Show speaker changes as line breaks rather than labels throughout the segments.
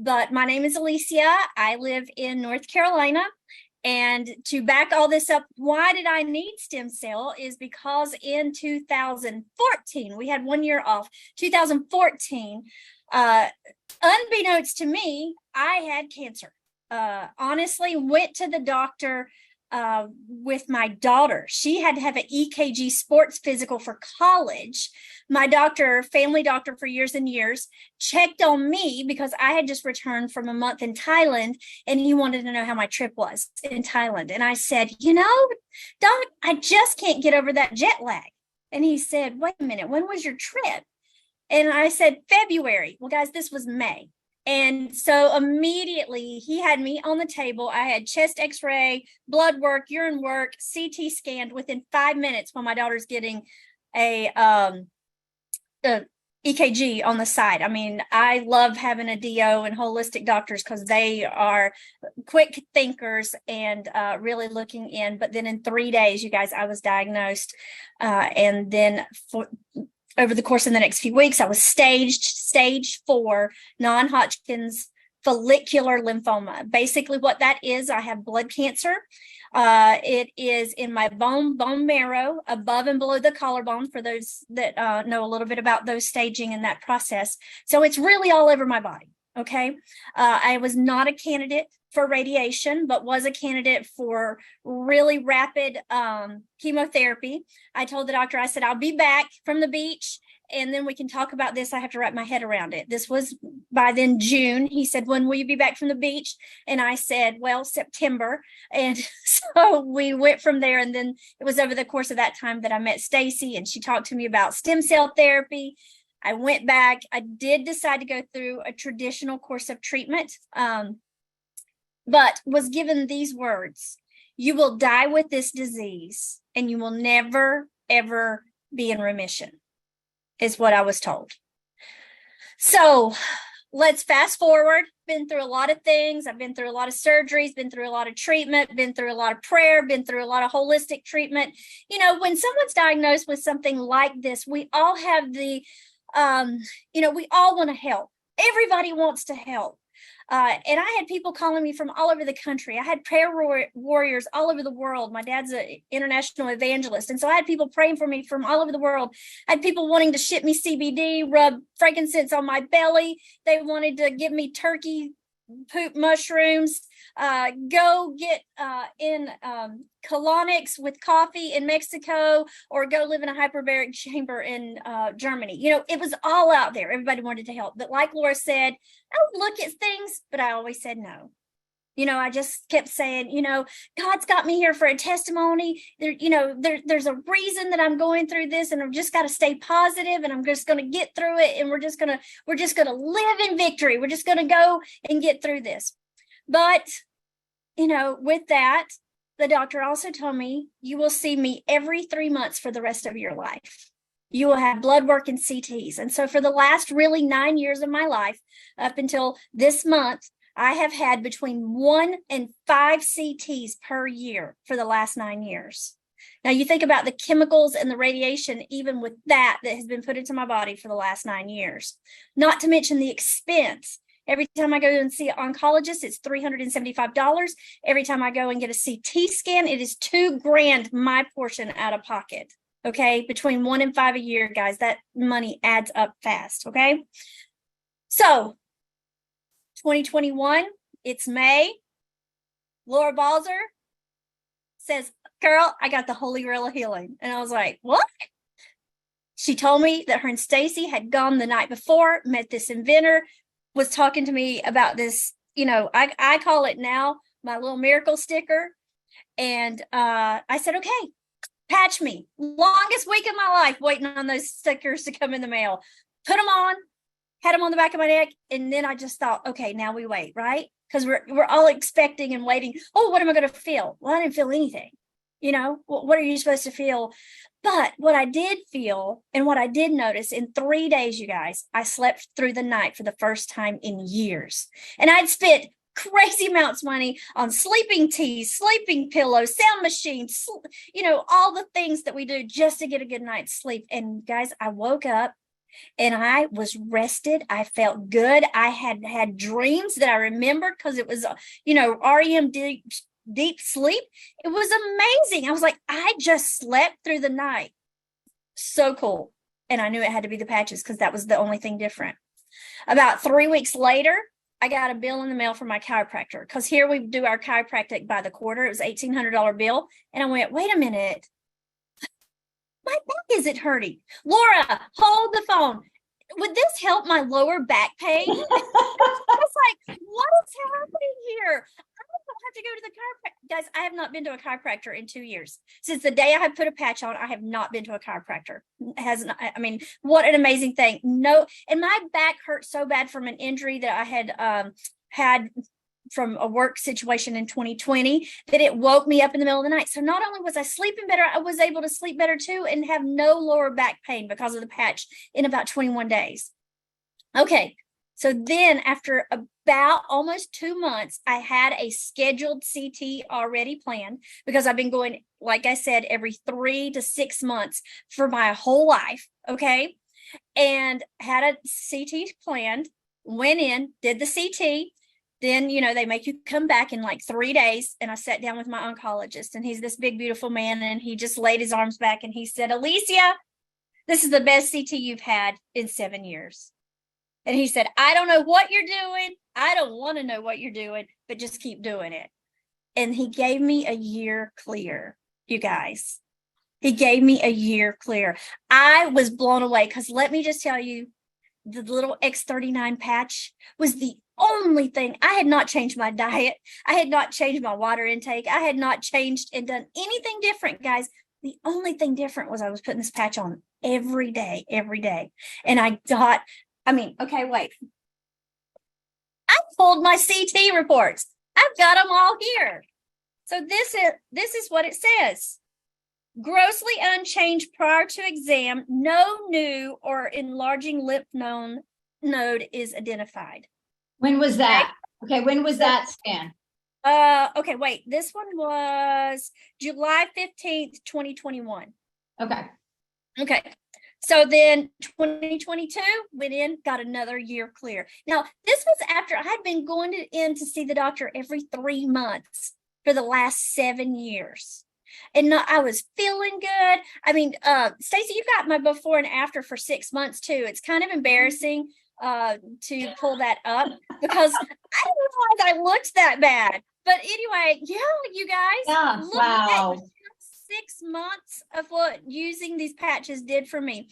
But my name is Alicia. I live in North Carolina. And to back all this up, why did I need stem cell is because in 2014, we had 1 year off, 2014, unbeknownst to me, I had cancer. Honestly, went to the doctor with my daughter. She had to have an EKG sports physical for college. My doctor, family doctor for years and years, checked on me because I had just returned from a month in Thailand, and he wanted to know how my trip was in Thailand. And I said, Doc, I just can't get over that jet lag. And he said, wait a minute, when was your trip? And I said, February. Well, guys, this was May. And so immediately he had me on the table. I had chest x-ray, blood work, urine work, CT scanned within 5 minutes while my daughter's getting a EKG on the side. I mean, I love having a DO and holistic doctors because they are quick thinkers and really looking in. But then in 3 days, you guys, I was diagnosed. And then over the course of the next few weeks, I was stage 4 non-Hodgkin's follicular lymphoma. Basically what that is, I have blood cancer. It is in my bone marrow above and below the collarbone, for those that know a little bit about those staging and that process. So it's really all over my body. Okay. I was not a candidate for radiation, but was a candidate for really rapid chemotherapy. I told the doctor, I said, I'll be back from the beach and then we can talk about this. I have to wrap my head around it. This was by then June. He said, when will you be back from the beach? And I said, well, September. And so we went from there. And then it was over the course of that time that I met Stacy, and she talked to me about stem cell therapy. I went back. I did decide to go through a traditional course of treatment, but was given these words: you will die with this disease and you will never, ever be in remission, is what I was told. So let's fast forward. Been through a lot of things. I've been through a lot of surgeries, been through a lot of treatment, been through a lot of prayer, been through a lot of holistic treatment. When someone's diagnosed with something like this, we all have we all want to help. Everybody wants to help. And I had people calling me from all over the country. I had prayer warriors all over the world. My dad's an international evangelist. And so I had people praying for me from all over the world. I had people wanting to ship me CBD, rub frankincense on my belly. They wanted to give me turkey poop mushrooms, go get in colonics with coffee in Mexico, or go live in a hyperbaric chamber in Germany. It was all out there. Everybody wanted to help. But like Laura said, I would look at things, but I always said no. I just kept saying, God's got me here for a testimony. There's a reason that I'm going through this, and I've just got to stay positive, and I'm just going to get through it. And we're just going to live in victory. We're just going to go and get through this. But, with that, the doctor also told me, you will see me every 3 months for the rest of your life. You will have blood work and CTs. And so for the last really 9 years of my life, up until this month, I have had between 1 and 5 CTs per year for the last 9 years. Now you think about the chemicals and the radiation, even with that has been put into my body for the last 9 years, not to mention the expense. Every time I go and see an oncologist, it's $375. Every time I go and get a CT scan, it is $2,000, my portion out of pocket. Okay. Between 1 and 5 a year, guys, that money adds up fast. Okay. So 2021, it's May. Laura Balzer says, girl, I got the holy grail of healing. And I was like, what? She told me that her and Stacy had gone the night before, met this inventor, was talking to me about this, I call it now my little miracle sticker. And I said, okay, patch me. Longest week of my life waiting on those stickers to come in the mail. Put them on, had them on the back of my neck. And then I just thought, okay, now we wait, right? Because we're all expecting and waiting. Oh, what am I going to feel? Well, I didn't feel anything. What are you supposed to feel? But what I did feel and what I did notice in 3 days, you guys, I slept through the night for the first time in years. And I'd spent crazy amounts of money on sleeping teas, sleeping pillows, sound machines, all the things that we do just to get a good night's sleep. And guys, I woke up And I was rested. I felt good. I had dreams that I remembered because it was, REM deep sleep. It was amazing. I was like, I just slept through the night. So cool. And I knew it had to be the patches because that was the only thing different. About 3 weeks later, I got a bill in the mail from my chiropractor because here we do our chiropractic by the quarter. It was $1,800 bill. And I went, wait a minute. My back isn't hurting. Laura, hold the phone. Would this help my lower back pain? I was like, what is happening here? I don't have to go to the chiropractor. Guys, I have not been to a chiropractor in 2 years. Since the day I have put a patch on, I have not been to a chiropractor. What an amazing thing. No, and my back hurt so bad from an injury that I had from a work situation in 2020 that it woke me up in the middle of the night. So not only was I sleeping better, I was able to sleep better too and have no lower back pain because of the patch in about 21 days. Okay. So then after about almost 2 months, I had a scheduled CT already planned because I've been going, like I said, every 3 to 6 months for my whole life. Okay. And had a CT planned, went in, did the CT. Then, they make you come back in like 3 days. And I sat down with my oncologist, and he's this big, beautiful man. And he just laid his arms back and he said, Alicia, this is the best CT you've had in 7 years. And he said, I don't know what you're doing. I don't want to know what you're doing, but just keep doing it. And he gave me a year clear, you guys. He gave me a year clear. I was blown away because let me just tell you, the little X39 patch was the only thing. I had not changed my diet. I had not changed my water intake. I had not changed and done anything different, guys. The only thing different was I was putting this patch on every day. And I got, okay, wait. I pulled my CT reports. I've got them all here. So this is what it says. Grossly unchanged prior to exam, no new or enlarging lymph node is identified.
When was that? Okay, when was that scan?
Okay, wait. This one was July 15th, 2021. Okay. So then 2022 went in, got another year clear. Now, this was after I had been going in to see the doctor every 3 months for the last 7 years. And I was feeling good. Stacey, you've got my before and after for 6 months too. It's kind of embarrassing to pull that up because I didn't realize I looked that bad. But anyway, yeah, you guys, look at 6 months of what using these patches did for me.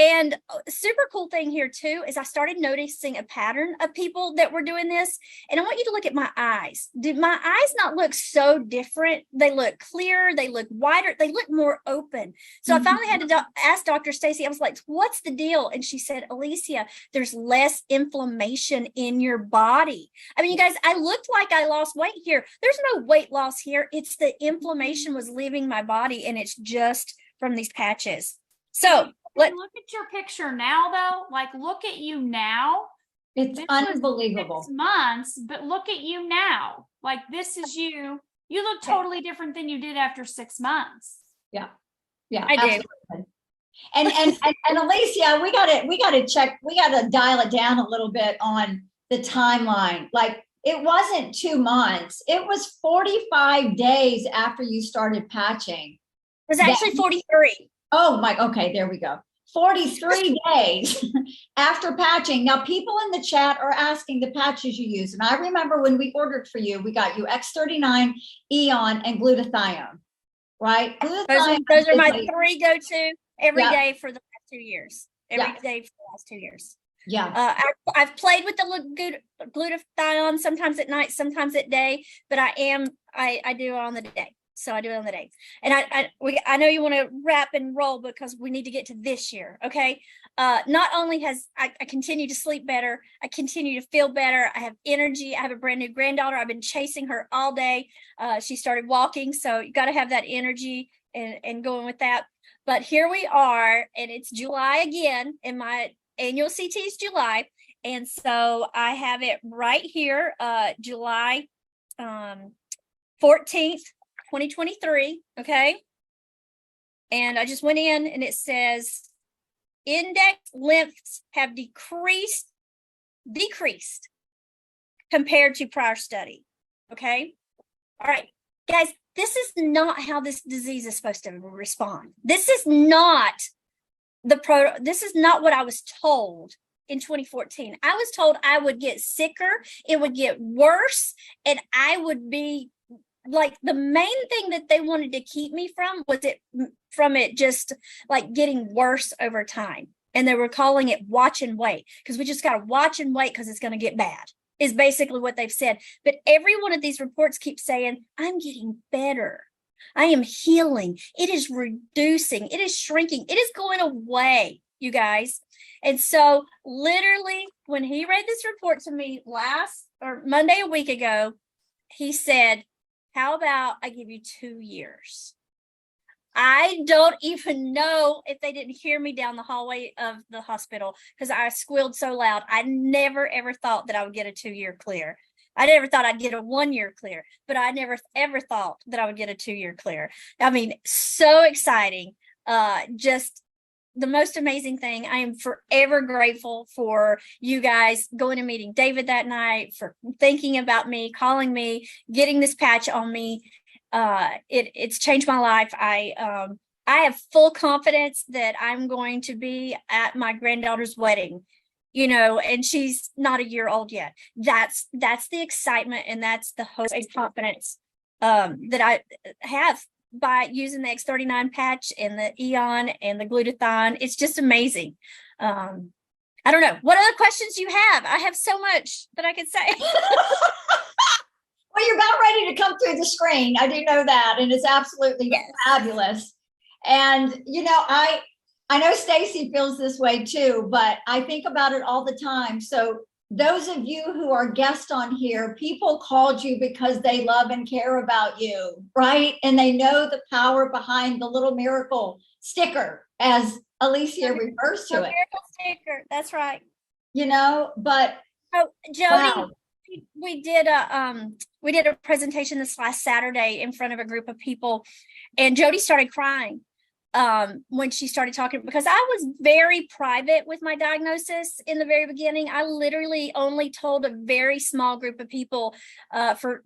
And super cool thing here too is I started noticing a pattern of people that were doing this. And I want you to look at my eyes. Did my eyes not look so different? They look clearer, they look wider, they look more open. So I finally had to ask Dr. Stacey, I was like, what's the deal? And she said, Alicia, there's less inflammation in your body. You guys, I looked like I lost weight here. There's no weight loss here. It's the inflammation was leaving my body, and it's just from these patches. So
look at your picture now, though. Like, look at you now.
It's unbelievable.
6 months, but look at you now. Like, this is you. You look totally different than you did after 6 months.
Yeah,
I did.
And Alicia, we gotta dial it down a little bit on the timeline. Like, it wasn't 2 months. It was 45 days after you started patching.
It was actually 43.
Oh my, okay, there we go. 43 days after patching. Now, people in the chat are asking the patches you use. And I remember when we ordered for you, we got you X39, Eon, and glutathione, right?
Those are my 3 go-to every day for the last 2 years. Every day for the last 2 years.
Yeah.
I've played with the glutathione sometimes at night, sometimes at day, but I do it on the day. So I do it on the day. And I know you want to wrap and roll because we need to get to this year. Okay. Not only has I continue to sleep better, I continue to feel better. I have energy. I have a brand new granddaughter. I've been chasing her all day. She started walking. So you got to have that energy and going with that. But here we are, and it's July again, and my annual CT is July. And so I have it right here, July 14th. 2023. Okay. And I just went in and it says index lymphs have decreased compared to prior study. Okay. All right, guys, this is not how this disease is supposed to respond. This is not this is not what I was told in 2014. I was told I would get sicker, it would get worse, and I would be like, the main thing that they wanted to keep me from was it just like getting worse over time. And they were calling it watch and wait, because we just got to watch and wait because it's going to get bad, is basically what they've said. But every one of these reports keeps saying, I'm getting better. I am healing. It is reducing. It is shrinking. It is going away, you guys. And so literally when he read this report to me Monday a week ago, he said, how about I give you 2 years? I don't even know if they didn't hear me down the hallway of the hospital because I squealed so loud. I never, ever thought that I would get a 2-year clear. I never thought I'd get a 1-year clear, but I never, ever thought that I would get a 2-year clear. I mean, so exciting. Just the most amazing thing. I am forever grateful for you guys going and meeting David that night, for thinking about me, calling me, getting this patch on me. It's changed my life. I have full confidence that I'm going to be at my granddaughter's wedding, and she's not a year old yet. That's the excitement, and that's the hope and confidence that I have by using the X39 patch and the Eon and the glutathione. It's just amazing. I don't know. What other questions you have? I have so much that I could say.
Well, you're about ready to come through the screen. I do know that. And it's absolutely fabulous. And, I know Stacy feels this way too, but I think about it all the time. So those of you who are guests on here, people called you because they love and care about you, right? And they know the power behind the little miracle sticker, as Alicia refers to it.
Miracle sticker. That's right.
But
Jody,
wow.
we did a presentation this last Saturday in front of a group of people, and Jody started crying when she started talking, because I was very private with my diagnosis in the very beginning. I literally only told a very small group of people for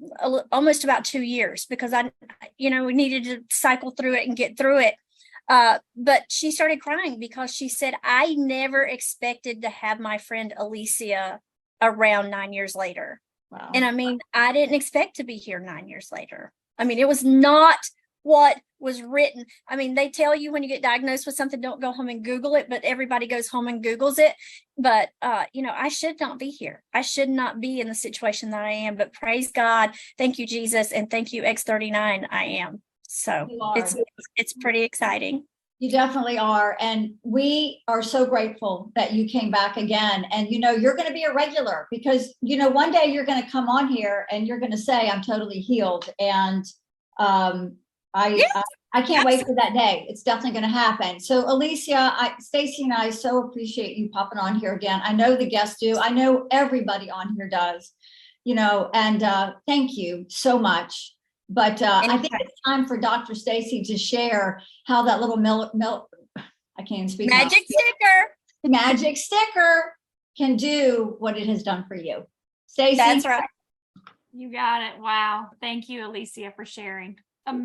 almost about 2 years, because we needed to cycle through it and get through it. But she started crying because she said, I never expected to have my friend Alicia around 9 years later.
Wow.
And I mean, I didn't expect to be here 9 years later. I mean, it was not what was written. I mean, they tell you when you get diagnosed with something, don't go home and Google it, but everybody goes home and Googles it. But, I should not be here. I should not be in the situation that I am, but praise God. Thank you, Jesus. And thank you, X39. I am. So it's pretty exciting.
You definitely are. And we are so grateful that you came back again. And, you're going to be a regular, because, one day you're going to come on here and you're going to say, I'm totally healed. And I can't wait for that day. It's definitely going to happen. So Alicia, Stacy and I so appreciate you popping on here again. I know the guests do. I know everybody on here does, and thank you so much. But I think it's time for Dr. Stacy to share how that little I can't even speak. Magic sticker can do what it has done for you. Stacy.
That's right.
You got it. Wow. Thank you, Alicia, for sharing. Amazing.